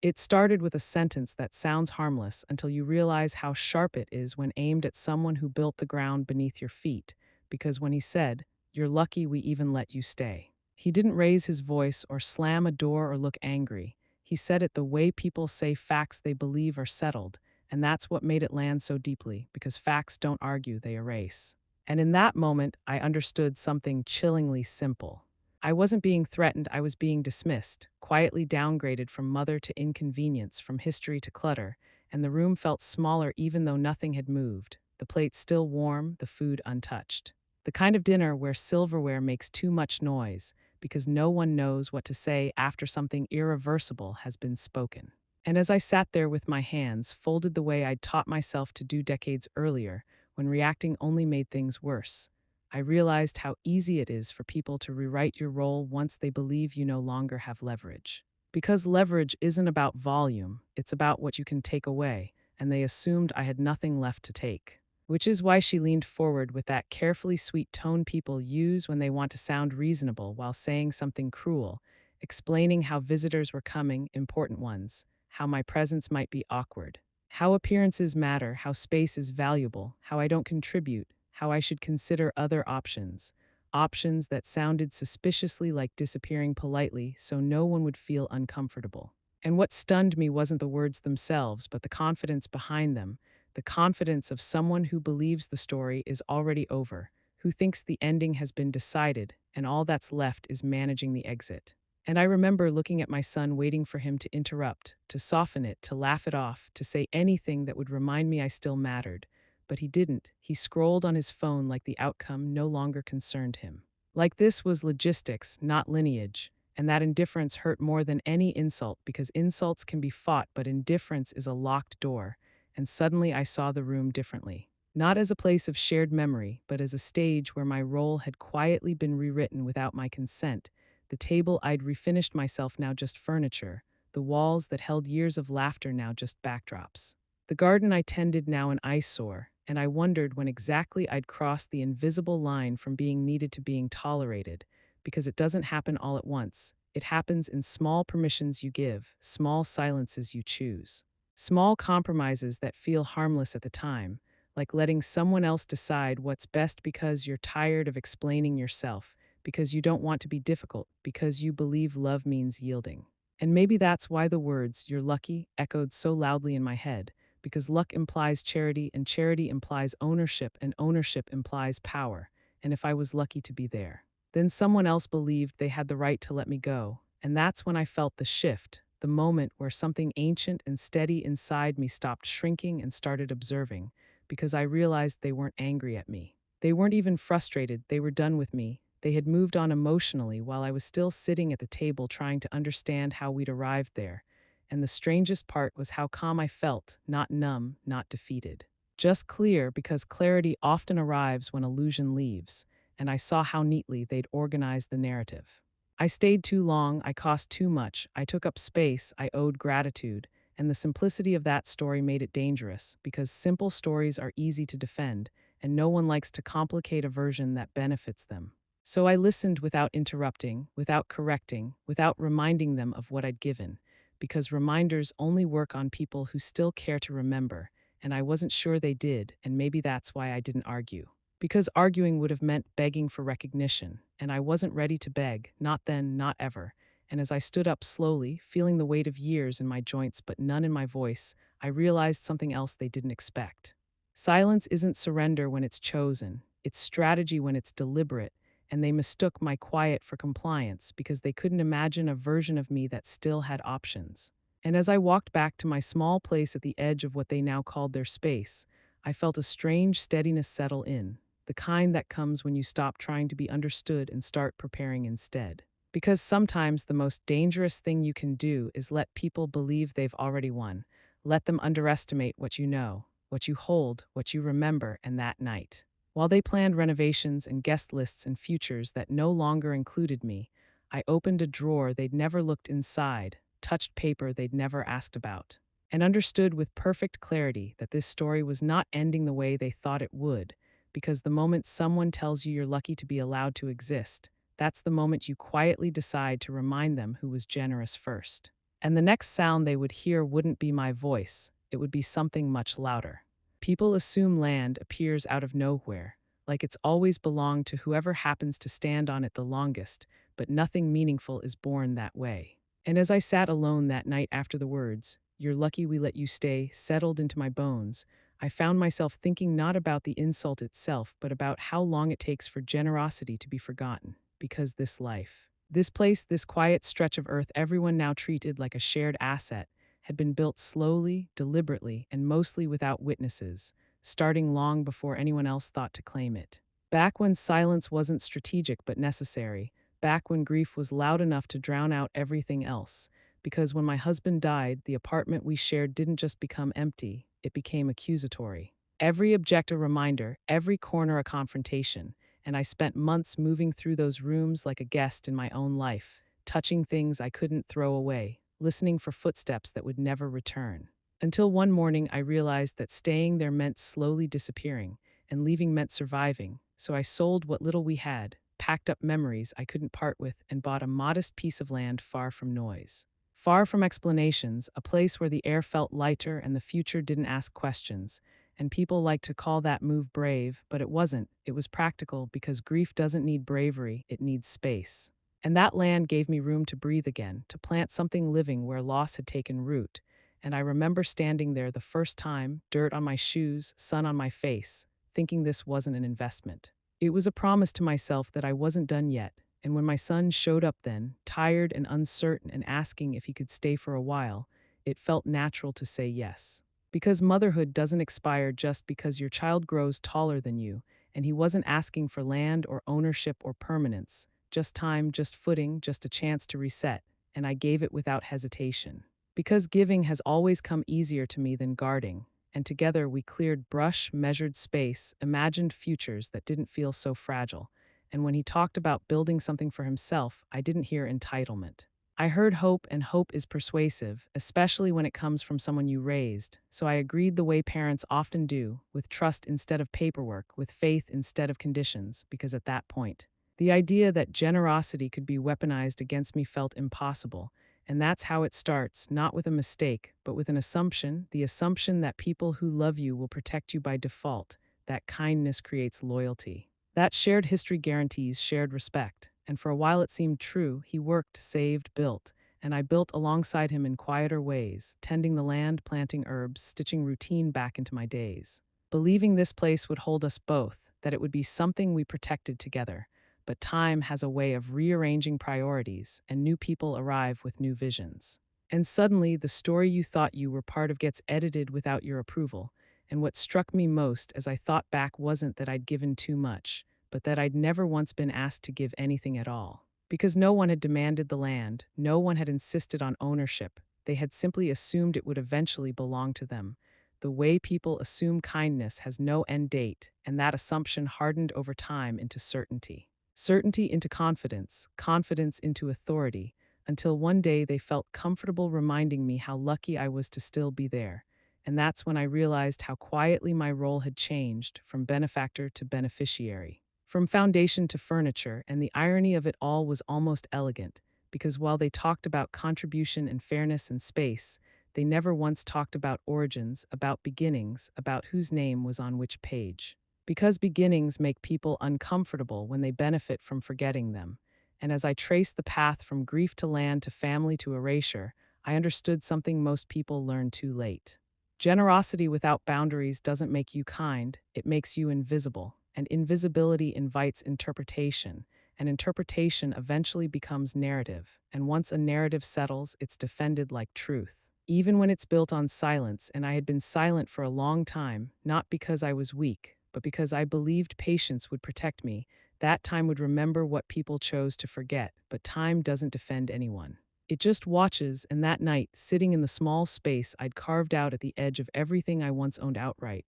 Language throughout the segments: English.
It started with a sentence that sounds harmless until you realize how sharp it is when aimed at someone who built the ground beneath your feet, because when he said, "You're lucky we even let you stay," he didn't raise his voice or slam a door or look angry. He said it the way people say facts they believe are settled, and that's what made it land so deeply, because facts don't argue, they erase. And in that moment, I understood something chillingly simple. I wasn't being threatened, I was being dismissed, quietly downgraded from mother to inconvenience, from history to clutter, and the room felt smaller even though nothing had moved, the plate still warm, the food untouched. The kind of dinner where silverware makes too much noise because no one knows what to say after something irreversible has been spoken. And as I sat there with my hands folded the way I'd taught myself to do decades earlier, when reacting only made things worse, I realized how easy it is for people to rewrite your role once they believe you no longer have leverage. Because leverage isn't about volume, it's about what you can take away, and they assumed I had nothing left to take. Which is why she leaned forward with that carefully sweet tone people use when they want to sound reasonable while saying something cruel, explaining how visitors were coming, important ones, how my presence might be awkward, how appearances matter, how space is valuable, how I don't contribute, how I should consider other options. Options that sounded suspiciously like disappearing politely so no one would feel uncomfortable. And what stunned me wasn't the words themselves, but the confidence behind them, the confidence of someone who believes the story is already over, who thinks the ending has been decided, and all that's left is managing the exit. And I remember looking at my son, waiting for him to interrupt, to soften it, to laugh it off, to say anything that would remind me I still mattered. But he didn't. He scrolled on his phone like the outcome no longer concerned him. Like this was logistics, not lineage. And that indifference hurt more than any insult, because insults can be fought, but indifference is a locked door. And suddenly I saw the room differently. Not as a place of shared memory, but as a stage where my role had quietly been rewritten without my consent. The table I'd refinished myself, now just furniture. The walls that held years of laughter, now just backdrops. The garden I tended, now an eyesore, and I wondered when exactly I'd crossed the invisible line from being needed to being tolerated, because it doesn't happen all at once. It happens in small permissions you give, small silences you choose, small compromises that feel harmless at the time, like letting someone else decide what's best because you're tired of explaining yourself, because you don't want to be difficult, because you believe love means yielding. And maybe that's why the words, "you're lucky," echoed so loudly in my head, because luck implies charity, and charity implies ownership, and ownership implies power. And if I was lucky to be there, then someone else believed they had the right to let me go. And that's when I felt the shift, the moment where something ancient and steady inside me stopped shrinking and started observing, because I realized they weren't angry at me. They weren't even frustrated, they were done with me. They had moved on emotionally while I was still sitting at the table trying to understand how we'd arrived there. And the strangest part was how calm I felt, not numb, not defeated. Just clear, because clarity often arrives when illusion leaves, and I saw how neatly they'd organized the narrative. I stayed too long, I cost too much, I took up space, I owed gratitude, and the simplicity of that story made it dangerous, because simple stories are easy to defend, and no one likes to complicate a version that benefits them. So I listened without interrupting, without correcting, without reminding them of what I'd given, because reminders only work on people who still care to remember, and I wasn't sure they did, and maybe that's why I didn't argue. Because arguing would have meant begging for recognition, and I wasn't ready to beg, not then, not ever. And as I stood up slowly, feeling the weight of years in my joints but none in my voice, I realized something else they didn't expect. Silence isn't surrender when it's chosen, it's strategy when it's deliberate, and they mistook my quiet for compliance because they couldn't imagine a version of me that still had options. And as I walked back to my small place at the edge of what they now called their space, I felt a strange steadiness settle in, the kind that comes when you stop trying to be understood and start preparing instead. Because sometimes the most dangerous thing you can do is let people believe they've already won. Let them underestimate what you know, what you hold, what you remember, and that night. While they planned renovations and guest lists and futures that no longer included me, I opened a drawer they'd never looked inside, touched paper they'd never asked about, and understood with perfect clarity that this story was not ending the way they thought it would, because the moment someone tells you you're lucky to be allowed to exist, that's the moment you quietly decide to remind them who was generous first. And the next sound they would hear wouldn't be my voice, it would be something much louder. People assume land appears out of nowhere, like it's always belonged to whoever happens to stand on it the longest, but nothing meaningful is born that way. And as I sat alone that night after the words, "You're lucky we let you stay," settled into my bones, I found myself thinking not about the insult itself, but about how long it takes for generosity to be forgotten. Because this life, this place, this quiet stretch of earth everyone now treated like a shared asset, had been built slowly, deliberately, and mostly without witnesses, starting long before anyone else thought to claim it. Back when silence wasn't strategic but necessary, back when grief was loud enough to drown out everything else. Because when my husband died, the apartment we shared didn't just become empty, it became accusatory. Every object a reminder, every corner a confrontation, and I spent months moving through those rooms like a guest in my own life, touching things I couldn't throw away, listening for footsteps that would never return. Until one morning, I realized that staying there meant slowly disappearing, and leaving meant surviving. So I sold what little we had, packed up memories I couldn't part with, and bought a modest piece of land far from noise. Far from explanations, a place where the air felt lighter and the future didn't ask questions. And people like to call that move brave, but it wasn't. It was practical because grief doesn't need bravery, it needs space. And that land gave me room to breathe again, to plant something living where loss had taken root. And I remember standing there the first time, dirt on my shoes, sun on my face, thinking this wasn't an investment. It was a promise to myself that I wasn't done yet. And when my son showed up then, tired and uncertain and asking if he could stay for a while, it felt natural to say yes. Because motherhood doesn't expire just because your child grows taller than you, and he wasn't asking for land or ownership or permanence, just time, just footing, just a chance to reset, and I gave it without hesitation. Because giving has always come easier to me than guarding, and together we cleared brush, measured space, imagined futures that didn't feel so fragile. And when he talked about building something for himself, I didn't hear entitlement. I heard hope, and hope is persuasive, especially when it comes from someone you raised. So I agreed the way parents often do, with trust instead of paperwork, with faith instead of conditions, because at that point, the idea that generosity could be weaponized against me felt impossible. And that's how it starts, not with a mistake, but with an assumption, the assumption that people who love you will protect you by default, that kindness creates loyalty. That shared history guarantees shared respect. And for a while it seemed true. He worked, saved, built, and I built alongside him in quieter ways, tending the land, planting herbs, stitching routine back into my days. Believing this place would hold us both, that it would be something we protected together. But time has a way of rearranging priorities, and new people arrive with new visions. And suddenly, the story you thought you were part of gets edited without your approval. And what struck me most as I thought back wasn't that I'd given too much, but that I'd never once been asked to give anything at all. Because no one had demanded the land, no one had insisted on ownership, they had simply assumed it would eventually belong to them. The way people assume kindness has no end date, and that assumption hardened over time into certainty. Certainty into confidence, confidence into authority, until one day they felt comfortable reminding me how lucky I was to still be there. And that's when I realized how quietly my role had changed from benefactor to beneficiary, from foundation to furniture, and the irony of it all was almost elegant, because while they talked about contribution and fairness and space, they never once talked about origins, about beginnings, about whose name was on which page. Because beginnings make people uncomfortable when they benefit from forgetting them. And as I traced the path from grief to land to family to erasure, I understood something most people learn too late. Generosity without boundaries doesn't make you kind, it makes you invisible. And invisibility invites interpretation, and interpretation eventually becomes narrative. And once a narrative settles, it's defended like truth. Even when it's built on silence, and I had been silent for a long time, not because I was weak, but because I believed patience would protect me, that time would remember what people chose to forget, but time doesn't defend anyone. It just watches, and that night, sitting in the small space I'd carved out at the edge of everything I once owned outright,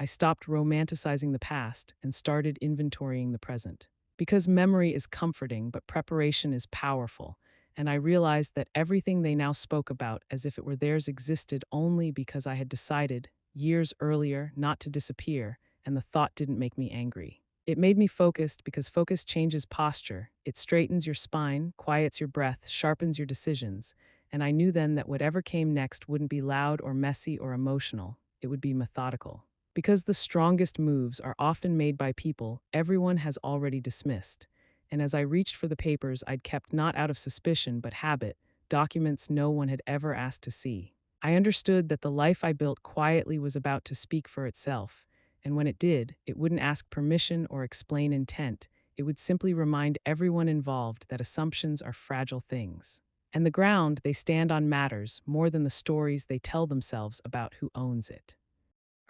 I stopped romanticizing the past and started inventorying the present. Because memory is comforting, but preparation is powerful, and I realized that everything they now spoke about as if it were theirs existed only because I had decided, years earlier, not to disappear, and the thought didn't make me angry. It made me focused because focus changes posture. It straightens your spine, quiets your breath, sharpens your decisions. and I knew then that whatever came next wouldn't be loud or messy or emotional. It would be methodical. Because the strongest moves are often made by people everyone has already dismissed. And as I reached for the papers I'd kept not out of suspicion but habit, documents no one had ever asked to see, I understood that the life I built quietly was about to speak for itself, and when it did, it wouldn't ask permission or explain intent. It would simply remind everyone involved that assumptions are fragile things. And the ground they stand on matters more than the stories they tell themselves about who owns it.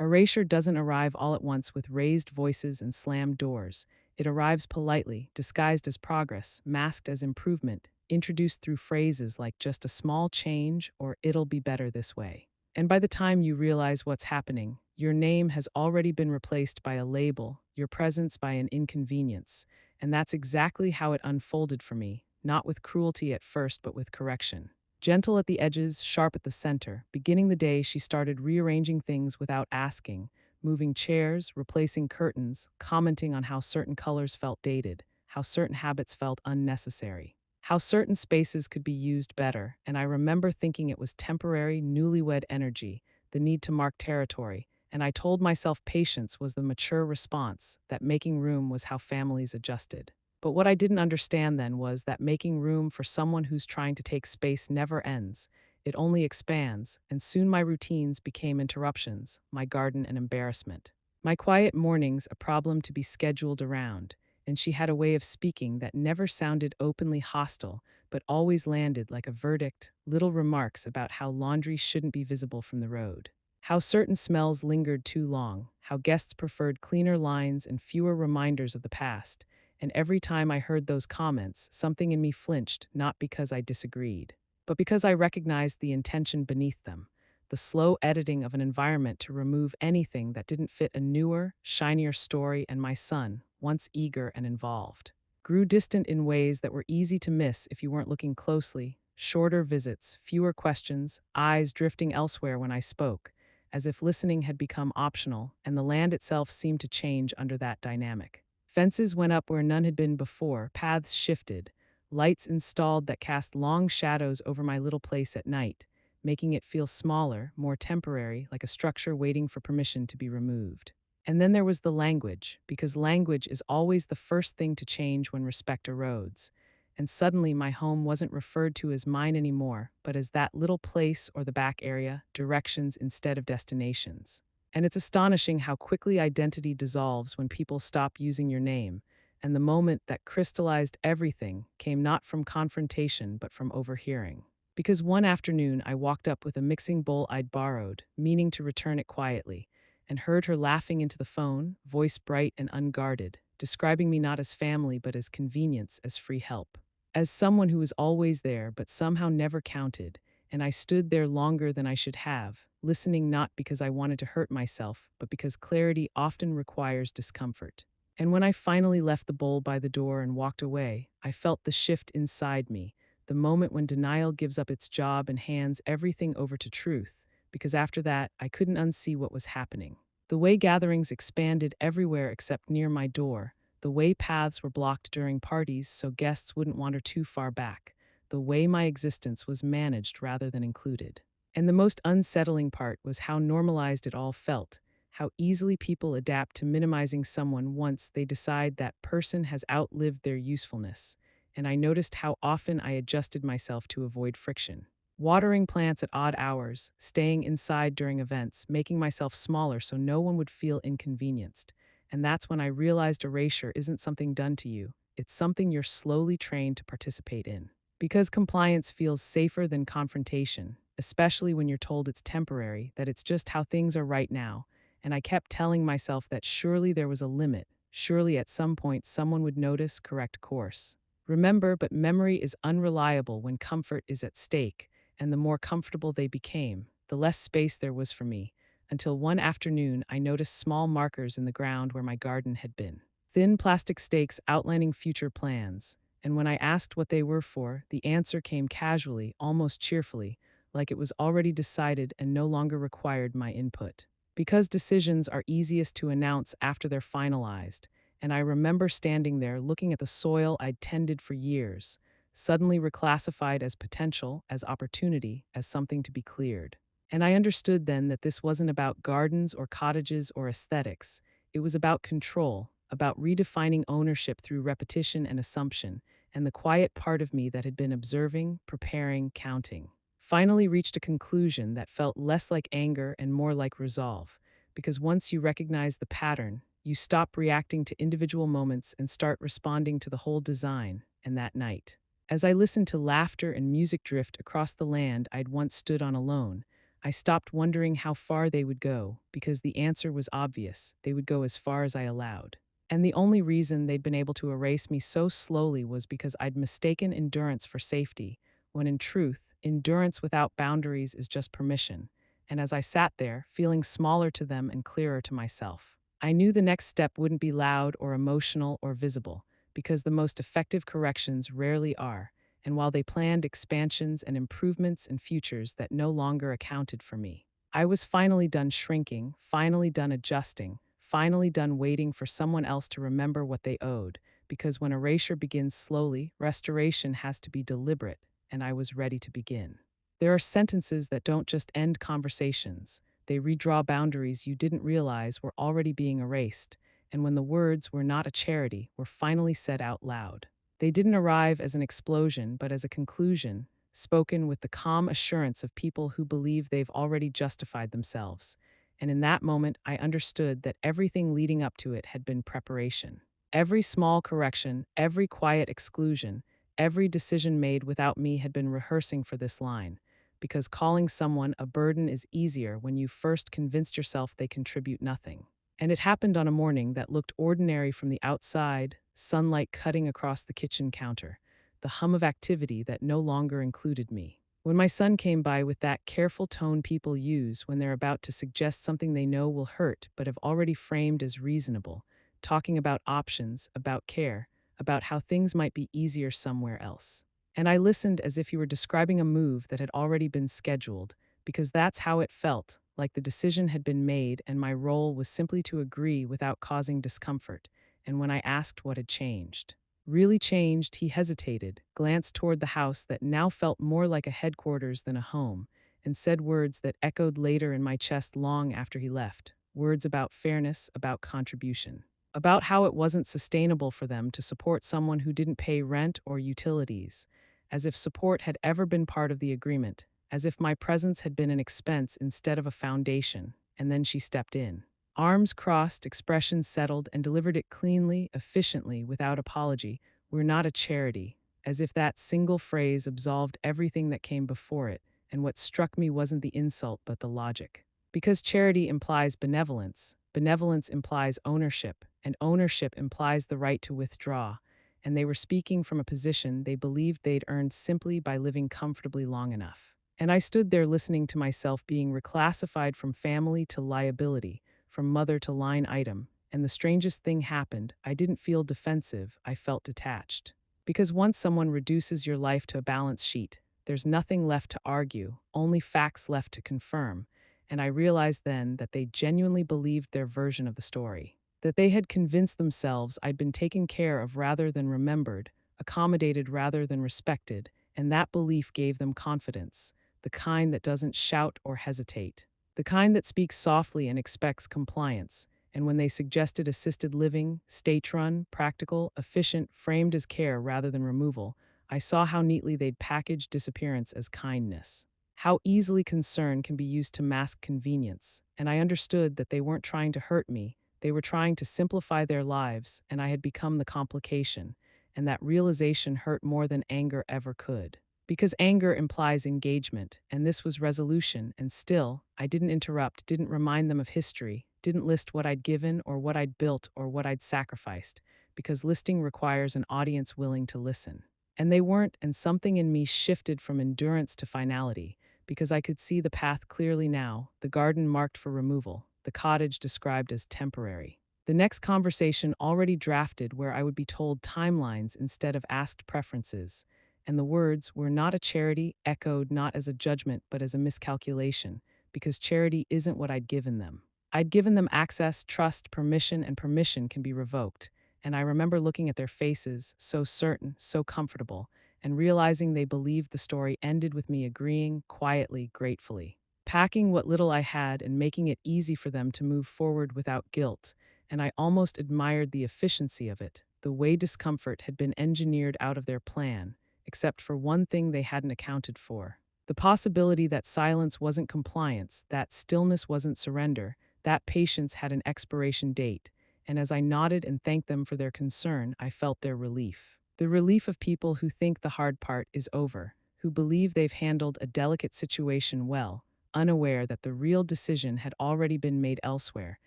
Erasure doesn't arrive all at once with raised voices and slammed doors. It arrives politely, disguised as progress, masked as improvement, introduced through phrases like just a small change or it'll be better this way. And by the time you realize what's happening, your name has already been replaced by a label, your presence by an inconvenience. And that's exactly how it unfolded for me, not with cruelty at first, but with correction. Gentle at the edges, sharp at the center, beginning the day she started rearranging things without asking, moving chairs, replacing curtains, commenting on how certain colors felt dated, how certain habits felt unnecessary, how certain spaces could be used better, and I remember thinking it was temporary, newlywed energy, the need to mark territory, and I told myself patience was the mature response, that making room was how families adjusted. But what I didn't understand then was that making room for someone who's trying to take space never ends. It only expands, and soon my routines became interruptions, my garden an embarrassment. My quiet mornings a problem to be scheduled around, and she had a way of speaking that never sounded openly hostile, but always landed like a verdict, little remarks about how laundry shouldn't be visible from the road, how certain smells lingered too long, how guests preferred cleaner lines and fewer reminders of the past. And every time I heard those comments, something in me flinched, not because I disagreed, but because I recognized the intention beneath them, the slow editing of an environment to remove anything that didn't fit a newer, shinier story, and my son, once eager and involved, grew distant in ways that were easy to miss if you weren't looking closely. Shorter visits, fewer questions, eyes drifting elsewhere when I spoke, as if listening had become optional, and the land itself seemed to change under that dynamic. Fences went up where none had been before, paths shifted, lights installed that cast long shadows over my little place at night, making it feel smaller, more temporary, like a structure waiting for permission to be removed. And then there was the language, because language is always the first thing to change when respect erodes. And suddenly my home wasn't referred to as mine anymore, but as that little place or the back area, directions instead of destinations. And it's astonishing how quickly identity dissolves when people stop using your name, and the moment that crystallized everything came not from confrontation but from overhearing. Because one afternoon I walked up with a mixing bowl I'd borrowed, meaning to return it quietly, and heard her laughing into the phone, voice bright and unguarded, describing me not as family but as convenience, as free help, as someone who was always there but somehow never counted. And I stood there longer than I should have, listening not because I wanted to hurt myself, but because clarity often requires discomfort. And when I finally left the bowl by the door and walked away, I felt the shift inside me, the moment when denial gives up its job and hands everything over to truth, because after that, I couldn't unsee what was happening. The way gatherings expanded everywhere except near my door, the way paths were blocked during parties so guests wouldn't wander too far back, the way my existence was managed rather than included. And the most unsettling part was how normalized it all felt, how easily people adapt to minimizing someone once they decide that person has outlived their usefulness. And I noticed how often I adjusted myself to avoid friction. Watering plants at odd hours, staying inside during events, making myself smaller so no one would feel inconvenienced. And that's when I realized erasure isn't something done to you, it's something you're slowly trained to participate in. Because compliance feels safer than confrontation, especially when you're told it's temporary, that it's just how things are right now. And I kept telling myself that surely there was a limit, surely at some point someone would notice, correct course. Remember, but memory is unreliable when comfort is at stake, and the more comfortable they became, the less space there was for me, until one afternoon I noticed small markers in the ground where my garden had been. Thin plastic stakes outlining future plans, and when I asked what they were for, the answer came casually, almost cheerfully, like it was already decided and no longer required my input. Because decisions are easiest to announce after they're finalized, and I remember standing there looking at the soil I'd tended for years, suddenly reclassified as potential, as opportunity, as something to be cleared. And I understood then that this wasn't about gardens or cottages or aesthetics. It was about control, about redefining ownership through repetition and assumption, and the quiet part of me that had been observing, preparing, counting finally reached a conclusion that felt less like anger and more like resolve. Because once you recognize the pattern, you stop reacting to individual moments and start responding to the whole design. And that night, as I listened to laughter and music drift across the land I'd once stood on alone, I stopped wondering how far they would go, because the answer was obvious. They would go as far as I allowed. And the only reason they'd been able to erase me so slowly was because I'd mistaken endurance for safety, when in truth, endurance without boundaries is just permission. And as I sat there, feeling smaller to them and clearer to myself, I knew the next step wouldn't be loud or emotional or visible, because the most effective corrections rarely are. And while they planned expansions and improvements and futures that no longer accounted for me, I was finally done shrinking, finally done adjusting, finally done waiting for someone else to remember what they owed, because when erasure begins slowly, restoration has to be deliberate, and I was ready to begin. There are sentences that don't just end conversations, they redraw boundaries you didn't realize were already being erased, and when the words "were not a charity" were finally said out loud, they didn't arrive as an explosion but as a conclusion, spoken with the calm assurance of people who believe they've already justified themselves. And in that moment, I understood that everything leading up to it had been preparation. Every small correction, every quiet exclusion, every decision made without me had been rehearsing for this line, because calling someone a burden is easier when you first convinced yourself they contribute nothing. And it happened on a morning that looked ordinary from the outside, sunlight cutting across the kitchen counter, the hum of activity that no longer included me. When my son came by with that careful tone people use when they're about to suggest something they know will hurt but have already framed as reasonable, talking about options, about care, about how things might be easier somewhere else. And I listened as if he were describing a move that had already been scheduled, because that's how it felt, like the decision had been made and my role was simply to agree without causing discomfort. And when I asked what had changed, really changed, he hesitated, glanced toward the house that now felt more like a headquarters than a home, and said words that echoed later in my chest long after he left. Words about fairness, about contribution, about how it wasn't sustainable for them to support someone who didn't pay rent or utilities, as if support had ever been part of the agreement, as if my presence had been an expense instead of a foundation. And then she stepped in. Arms crossed, expression settled, and delivered it cleanly, efficiently, without apology. "We're not a charity," as if that single phrase absolved everything that came before it, and what struck me wasn't the insult but the logic. Because charity implies benevolence, benevolence implies ownership, and ownership implies the right to withdraw, and they were speaking from a position they believed they'd earned simply by living comfortably long enough. And I stood there listening to myself being reclassified from family to liability, from mother to line item, and the strangest thing happened. I didn't feel defensive, I felt detached. Because once someone reduces your life to a balance sheet, there's nothing left to argue, only facts left to confirm, and I realized then that they genuinely believed their version of the story. That they had convinced themselves I'd been taken care of rather than remembered, accommodated rather than respected, and that belief gave them confidence, the kind that doesn't shout or hesitate, the kind that speaks softly and expects compliance. And when they suggested assisted living, state-run, practical, efficient, framed as care rather than removal, I saw how neatly they'd packaged disappearance as kindness, how easily concern can be used to mask convenience, and I understood that they weren't trying to hurt me, they were trying to simplify their lives, and I had become the complication, and that realization hurt more than anger ever could. Because anger implies engagement, and this was resolution, and still, I didn't interrupt, didn't remind them of history, didn't list what I'd given or what I'd built or what I'd sacrificed, because listing requires an audience willing to listen. And they weren't, and something in me shifted from endurance to finality, because I could see the path clearly now, the garden marked for removal, the cottage described as temporary. The next conversation already drafted where I would be told timelines instead of asked preferences, and the words "were not a charity" echoed not as a judgment but as a miscalculation, because charity isn't what I'd given them. I'd given them access, trust, permission, and permission can be revoked, and I remember looking at their faces, so certain, so comfortable, and realizing they believed the story ended with me agreeing, quietly, gratefully. Packing what little I had and making it easy for them to move forward without guilt, and I almost admired the efficiency of it, the way discomfort had been engineered out of their plan, except for one thing they hadn't accounted for. The possibility that silence wasn't compliance, that stillness wasn't surrender, that patience had an expiration date, and as I nodded and thanked them for their concern, I felt their relief. The relief of people who think the hard part is over, who believe they've handled a delicate situation well, unaware that the real decision had already been made elsewhere,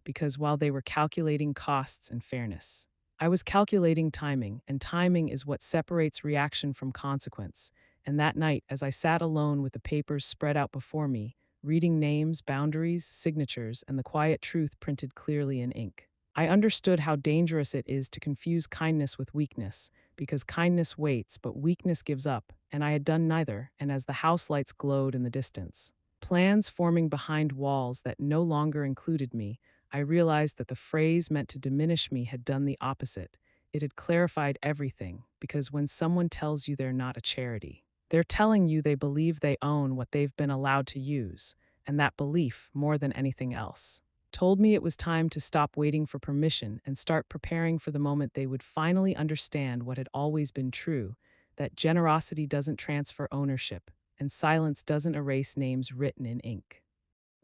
because while they were calculating costs and fairness, I was calculating timing, and timing is what separates reaction from consequence. And that night, as I sat alone with the papers spread out before me, reading names, boundaries, signatures, and the quiet truth printed clearly in ink, I understood how dangerous it is to confuse kindness with weakness, because kindness waits, but weakness gives up, and I had done neither, and as the house lights glowed in the distance, plans forming behind walls that no longer included me, I realized that the phrase meant to diminish me had done the opposite. It had clarified everything, because when someone tells you they're not a charity, they're telling you they believe they own what they've been allowed to use, and that belief, more than anything else, told me it was time to stop waiting for permission and start preparing for the moment they would finally understand what had always been true, that generosity doesn't transfer ownership, and silence doesn't erase names written in ink.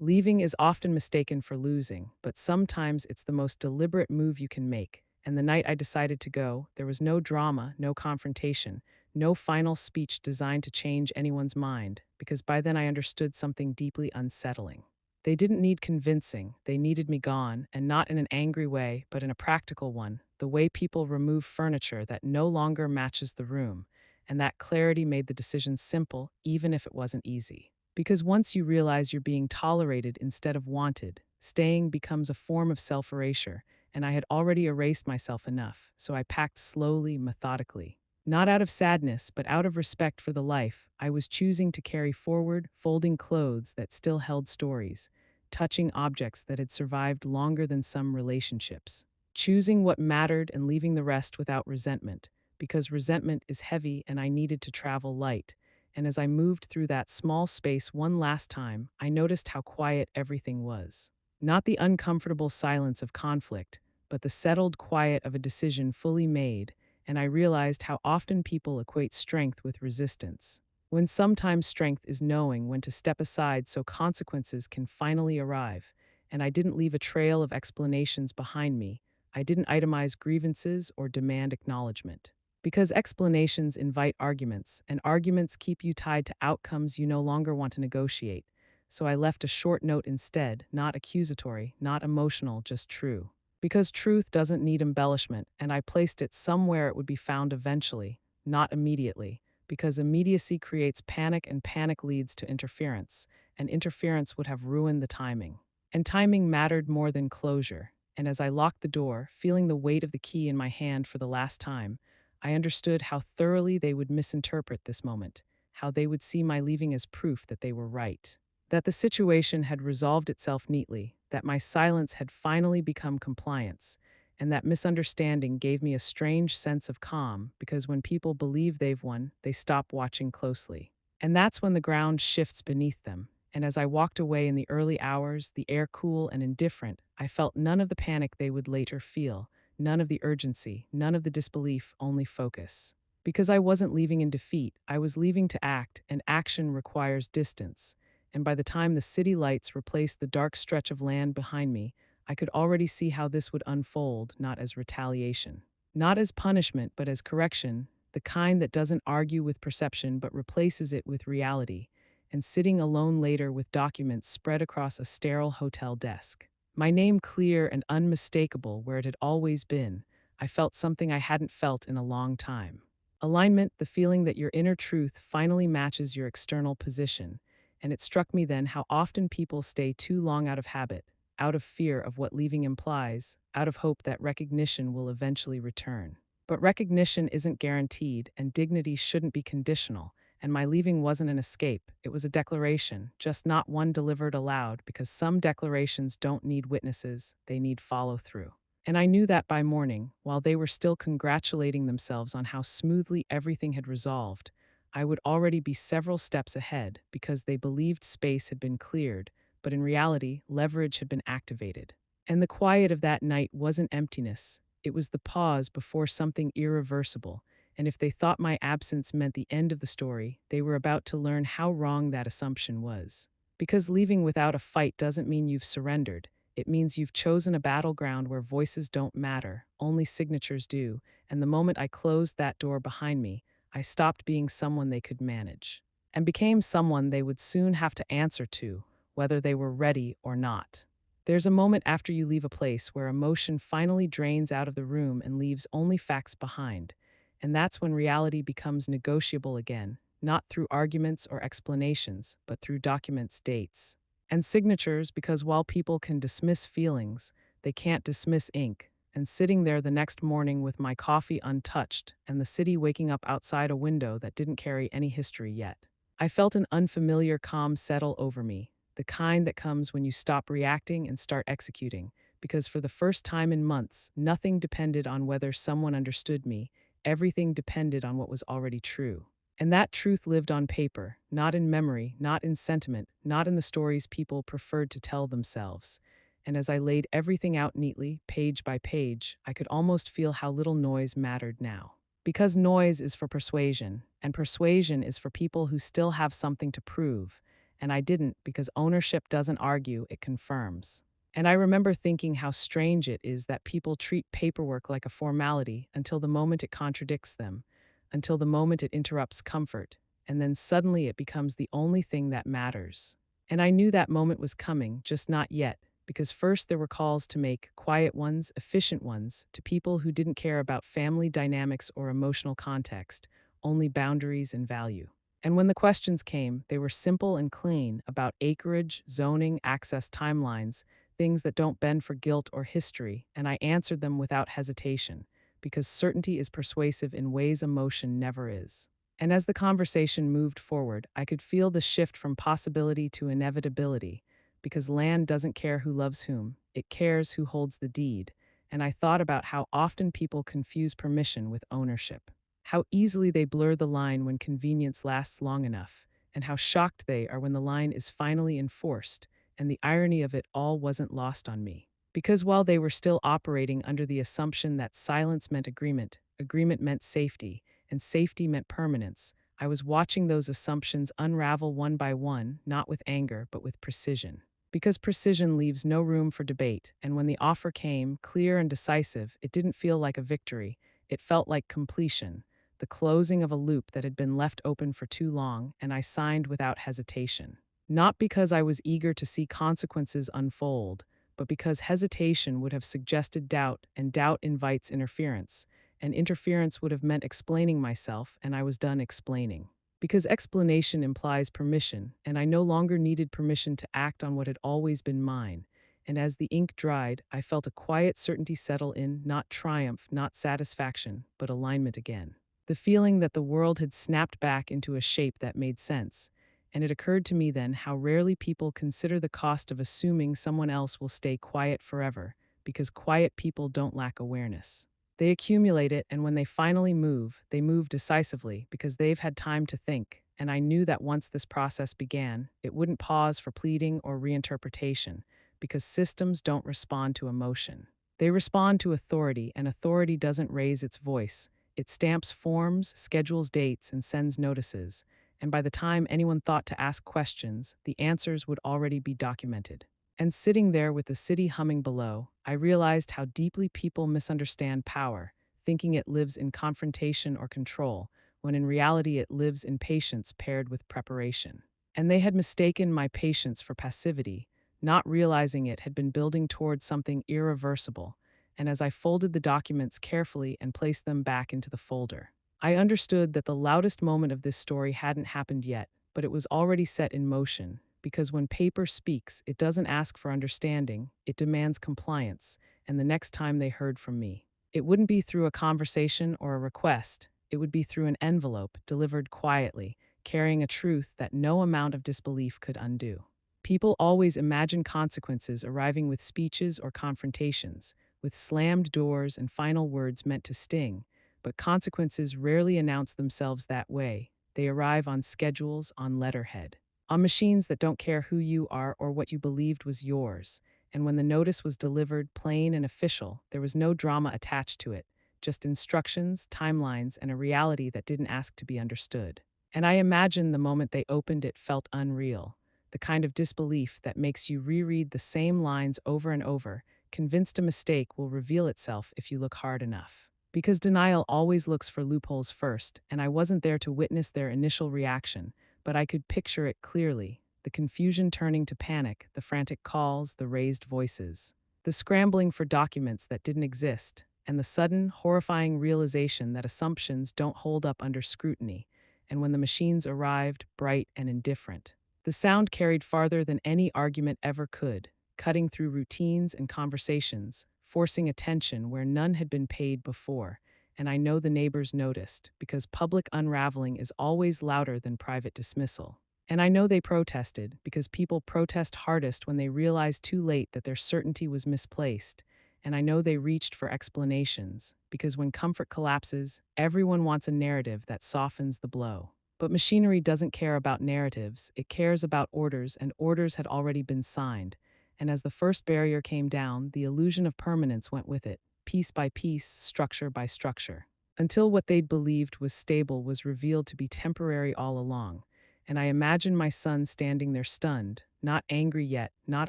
Leaving is often mistaken for losing, but sometimes it's the most deliberate move you can make. And the night I decided to go, there was no drama, no confrontation, no final speech designed to change anyone's mind, because by then I understood something deeply unsettling. They didn't need convincing, they needed me gone, and not in an angry way, but in a practical one, the way people remove furniture that no longer matches the room. And that clarity made the decision simple, even if it wasn't easy. Because once you realize you're being tolerated instead of wanted, staying becomes a form of self erasure, and I had already erased myself enough, so I packed slowly, methodically. Not out of sadness, but out of respect for the life I was choosing to carry forward, folding clothes that still held stories, touching objects that had survived longer than some relationships, choosing what mattered and leaving the rest without resentment, because resentment is heavy and I needed to travel light. And as I moved through that small space one last time, I noticed how quiet everything was. Not the uncomfortable silence of conflict, but the settled quiet of a decision fully made, and I realized how often people equate strength with resistance, when sometimes strength is knowing when to step aside so consequences can finally arrive. And I didn't leave a trail of explanations behind me. I didn't itemize grievances or demand acknowledgement. Because explanations invite arguments, and arguments keep you tied to outcomes you no longer want to negotiate. So I left a short note instead, not accusatory, not emotional, just true. Because truth doesn't need embellishment, and I placed it somewhere it would be found eventually, not immediately. Because immediacy creates panic, and panic leads to interference, and interference would have ruined the timing. And timing mattered more than closure. And as I locked the door, feeling the weight of the key in my hand for the last time, I understood how thoroughly they would misinterpret this moment, how they would see my leaving as proof that they were right, that the situation had resolved itself neatly, that my silence had finally become compliance, and that misunderstanding gave me a strange sense of calm because when people believe they've won, they stop watching closely. And that's when the ground shifts beneath them. And as I walked away in the early hours, the air cool and indifferent, I felt none of the panic they would later feel. None of the urgency, none of the disbelief, only focus. Because I wasn't leaving in defeat, I was leaving to act, and action requires distance. And by the time the city lights replaced the dark stretch of land behind me, I could already see how this would unfold, not as retaliation, not as punishment, but as correction, the kind that doesn't argue with perception but replaces it with reality, and sitting alone later with documents spread across a sterile hotel desk. My name clear and unmistakable where it had always been, I felt something I hadn't felt in a long time. Alignment, the feeling that your inner truth finally matches your external position. And it struck me then how often people stay too long out of habit, out of fear of what leaving implies, out of hope that recognition will eventually return. But recognition isn't guaranteed, and dignity shouldn't be conditional. And my leaving wasn't an escape, it was a declaration, just not one delivered aloud, because some declarations don't need witnesses, they need follow through. And I knew that by morning, while they were still congratulating themselves on how smoothly everything had resolved, I would already be several steps ahead because they believed space had been cleared, but in reality, leverage had been activated. And the quiet of that night wasn't emptiness, it was the pause before something irreversible. And if they thought my absence meant the end of the story, they were about to learn how wrong that assumption was. Because leaving without a fight doesn't mean you've surrendered. It means you've chosen a battleground where voices don't matter, only signatures do, and the moment I closed that door behind me, I stopped being someone they could manage and became someone they would soon have to answer to, whether they were ready or not. There's a moment after you leave a place where emotion finally drains out of the room and leaves only facts behind, and that's when reality becomes negotiable again, not through arguments or explanations, but through documents, dates, and signatures, because while people can dismiss feelings, they can't dismiss ink. And sitting there the next morning with my coffee untouched and the city waking up outside a window that didn't carry any history yet, I felt an unfamiliar calm settle over me, the kind that comes when you stop reacting and start executing, because for the first time in months, nothing depended on whether someone understood me, everything depended on what was already true. And that truth lived on paper, not in memory, not in sentiment, not in the stories people preferred to tell themselves. And as I laid everything out neatly, page by page, I could almost feel how little noise mattered now. Because noise is for persuasion, and persuasion is for people who still have something to prove. And I didn't, because ownership doesn't argue, it confirms. And I remember thinking how strange it is that people treat paperwork like a formality until the moment it contradicts them, until the moment it interrupts comfort, and then suddenly it becomes the only thing that matters. And I knew that moment was coming, just not yet, because first there were calls to make, quiet ones, efficient ones, to people who didn't care about family dynamics or emotional context, only boundaries and value. And when the questions came, they were simple and clean, about acreage, zoning, access timelines, things that don't bend for guilt or history, and I answered them without hesitation, because certainty is persuasive in ways emotion never is. And as the conversation moved forward, I could feel the shift from possibility to inevitability, because land doesn't care who loves whom, it cares who holds the deed. And I thought about how often people confuse permission with ownership, how easily they blur the line when convenience lasts long enough, and how shocked they are when the line is finally enforced, and the irony of it all wasn't lost on me. Because while they were still operating under the assumption that silence meant agreement, agreement meant safety, and safety meant permanence, I was watching those assumptions unravel one by one, not with anger, but with precision. Because precision leaves no room for debate, and when the offer came, clear and decisive, it didn't feel like a victory, it felt like completion, the closing of a loop that had been left open for too long, and I signed without hesitation. Not because I was eager to see consequences unfold, but because hesitation would have suggested doubt, and doubt invites interference, and interference would have meant explaining myself, and I was done explaining. Because explanation implies permission, and I no longer needed permission to act on what had always been mine. And as the ink dried, I felt a quiet certainty settle in, not triumph, not satisfaction, but alignment again. The feeling that the world had snapped back into a shape that made sense. And it occurred to me then how rarely people consider the cost of assuming someone else will stay quiet forever, because quiet people don't lack awareness. They accumulate it, and when they finally move, they move decisively because they've had time to think. And I knew that once this process began, it wouldn't pause for pleading or reinterpretation, because systems don't respond to emotion. They respond to authority, and authority doesn't raise its voice. It stamps forms, schedules dates, and sends notices. And by the time anyone thought to ask questions, the answers would already be documented. And sitting there with the city humming below, I realized how deeply people misunderstand power, thinking it lives in confrontation or control, when in reality it lives in patience paired with preparation. And they had mistaken my patience for passivity, not realizing it had been building towards something irreversible. And as I folded the documents carefully and placed them back into the folder, I understood that the loudest moment of this story hadn't happened yet, but it was already set in motion, because when paper speaks, it doesn't ask for understanding, it demands compliance, and the next time they heard from me, it wouldn't be through a conversation or a request, it would be through an envelope delivered quietly, carrying a truth that no amount of disbelief could undo. People always imagine consequences arriving with speeches or confrontations, with slammed doors and final words meant to sting, but consequences rarely announce themselves that way. They arrive on schedules, on letterhead, on machines that don't care who you are or what you believed was yours. And when the notice was delivered plain and official, there was no drama attached to it, just instructions, timelines, and a reality that didn't ask to be understood. And I imagine the moment they opened it felt unreal, the kind of disbelief that makes you reread the same lines over and over, convinced a mistake will reveal itself if you look hard enough. Because denial always looks for loopholes first, and I wasn't there to witness their initial reaction, but I could picture it clearly, the confusion turning to panic, the frantic calls, the raised voices, the scrambling for documents that didn't exist, and the sudden, horrifying realization that assumptions don't hold up under scrutiny, and when the machines arrived, bright and indifferent. The sound carried farther than any argument ever could, cutting through routines and conversations, forcing attention where none had been paid before. And I know the neighbors noticed, because public unraveling is always louder than private dismissal. And I know they protested, because people protest hardest when they realize too late that their certainty was misplaced. And I know they reached for explanations, because when comfort collapses, everyone wants a narrative that softens the blow. But machinery doesn't care about narratives, it cares about orders, and orders had already been signed. And as the first barrier came down, the illusion of permanence went with it, piece by piece, structure by structure, until what they'd believed was stable was revealed to be temporary all along. And I imagine my son standing there stunned, not angry yet, not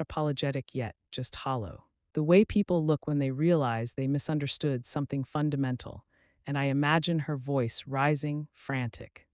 apologetic yet, just hollow. The way people look when they realize they misunderstood something fundamental. And I imagine her voice rising, frantic,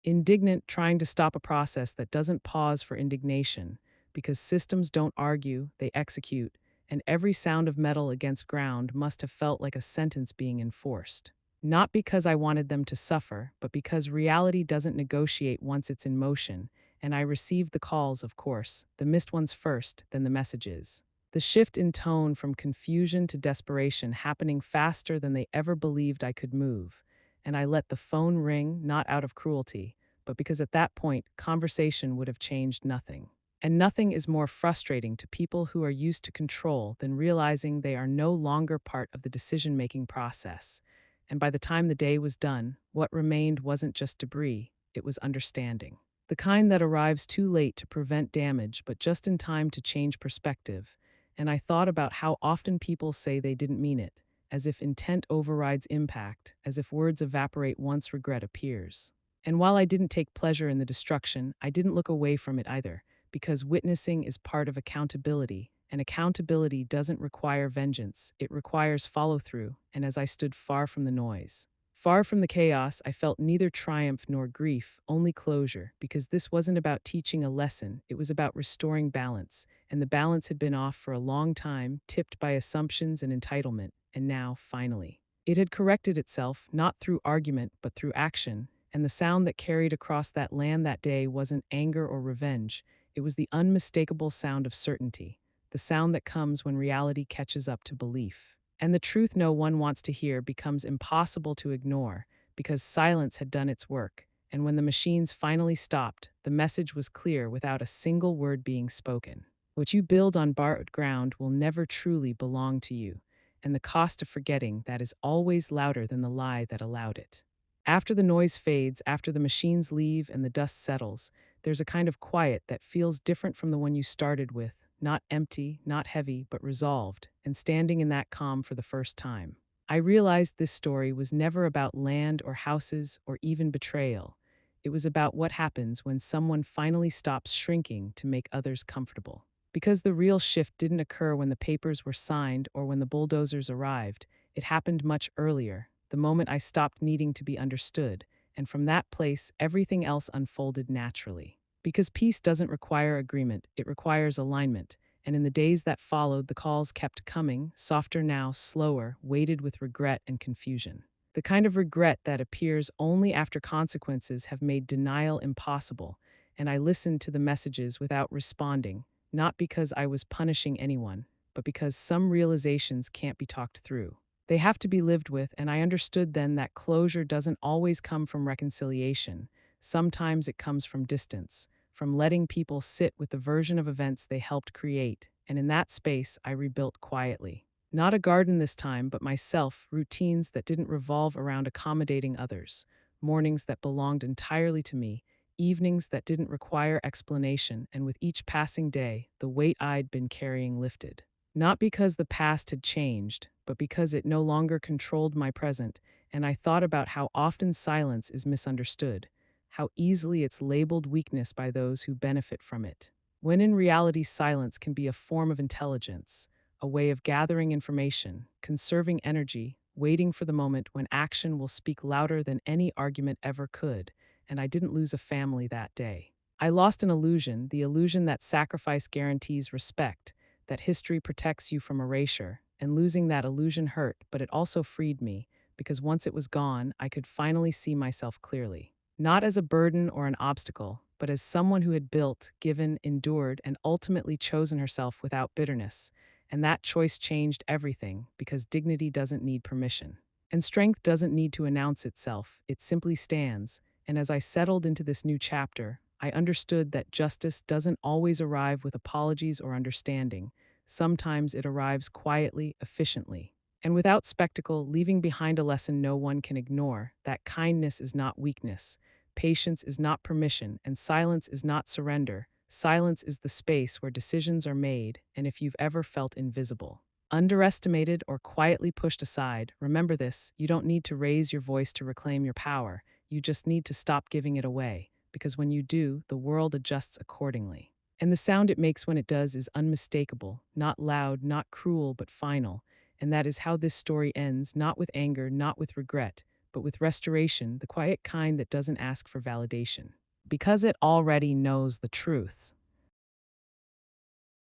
indignant, trying to stop a process that doesn't pause for indignation, because systems don't argue, they execute, and every sound of metal against ground must have felt like a sentence being enforced. Not because I wanted them to suffer, but because reality doesn't negotiate once it's in motion, and I received the calls, of course, the missed ones first, then the messages. The shift in tone from confusion to desperation happening faster than they ever believed I could move. And I let the phone ring, not out of cruelty, but because at that point, conversation would have changed nothing. And nothing is more frustrating to people who are used to control than realizing they are no longer part of the decision-making process. And by the time the day was done, what remained wasn't just debris, it was understanding. The kind that arrives too late to prevent damage, but just in time to change perspective. And I thought about how often people say they didn't mean it, as if intent overrides impact, as if words evaporate once regret appears. And while I didn't take pleasure in the destruction, I didn't look away from it either, because witnessing is part of accountability, and accountability doesn't require vengeance, it requires follow-through. And as I stood far from the noise, far from the chaos, I felt neither triumph nor grief, only closure, because this wasn't about teaching a lesson, it was about restoring balance, and the balance had been off for a long time, tipped by assumptions and entitlement, and now, finally, it had corrected itself, not through argument, but through action, and the sound that carried across that land that day wasn't anger or revenge, it was the unmistakable sound of certainty, the sound that comes when reality catches up to belief. And the truth no one wants to hear becomes impossible to ignore, because silence had done its work, and when the machines finally stopped, the message was clear without a single word being spoken. What you build on borrowed ground will never truly belong to you, and the cost of forgetting that is always louder than the lie that allowed it. After the noise fades, after the machines leave and the dust settles, there's a kind of quiet that feels different from the one you started with, not empty, not heavy, but resolved, and standing in that calm for the first time. I realized this story was never about land or houses or even betrayal. It was about what happens when someone finally stops shrinking to make others comfortable. Because the real shift didn't occur when the papers were signed or when the bulldozers arrived, it happened much earlier, the moment I stopped needing to be understood, and from that place, everything else unfolded naturally. Because peace doesn't require agreement, it requires alignment, and in the days that followed, the calls kept coming, softer now, slower, weighted with regret and confusion. The kind of regret that appears only after consequences have made denial impossible, and I listened to the messages without responding, not because I was punishing anyone, but because some realizations can't be talked through. They have to be lived with, and I understood then that closure doesn't always come from reconciliation. Sometimes it comes from distance, from letting people sit with the version of events they helped create, and in that space I rebuilt quietly. Not a garden this time, but myself, routines that didn't revolve around accommodating others, mornings that belonged entirely to me, evenings that didn't require explanation, and with each passing day, the weight I'd been carrying lifted. Not because the past had changed, but because it no longer controlled my present, and I thought about how often silence is misunderstood, how easily it's labeled weakness by those who benefit from it. When in reality, silence can be a form of intelligence, a way of gathering information, conserving energy, waiting for the moment when action will speak louder than any argument ever could, and I didn't lose a family that day. I lost an illusion, the illusion that sacrifice guarantees respect, that history protects you from erasure, and losing that illusion hurt, but it also freed me, because once it was gone, I could finally see myself clearly. Not as a burden or an obstacle, but as someone who had built, given, endured, and ultimately chosen herself without bitterness. And that choice changed everything because dignity doesn't need permission. And strength doesn't need to announce itself, it simply stands. And as I settled into this new chapter, I understood that justice doesn't always arrive with apologies or understanding. Sometimes it arrives quietly, efficiently. And without spectacle, leaving behind a lesson no one can ignore, that kindness is not weakness, patience is not permission, and silence is not surrender. Silence is the space where decisions are made, and if you've ever felt invisible, underestimated, or quietly pushed aside, remember this: you don't need to raise your voice to reclaim your power. You just need to stop giving it away, because when you do, the world adjusts accordingly. And the sound it makes when it does is unmistakable, not loud, not cruel, but final. And that is how this story ends, not with anger, not with regret, but with restoration, the quiet kind that doesn't ask for validation because it already knows the truth.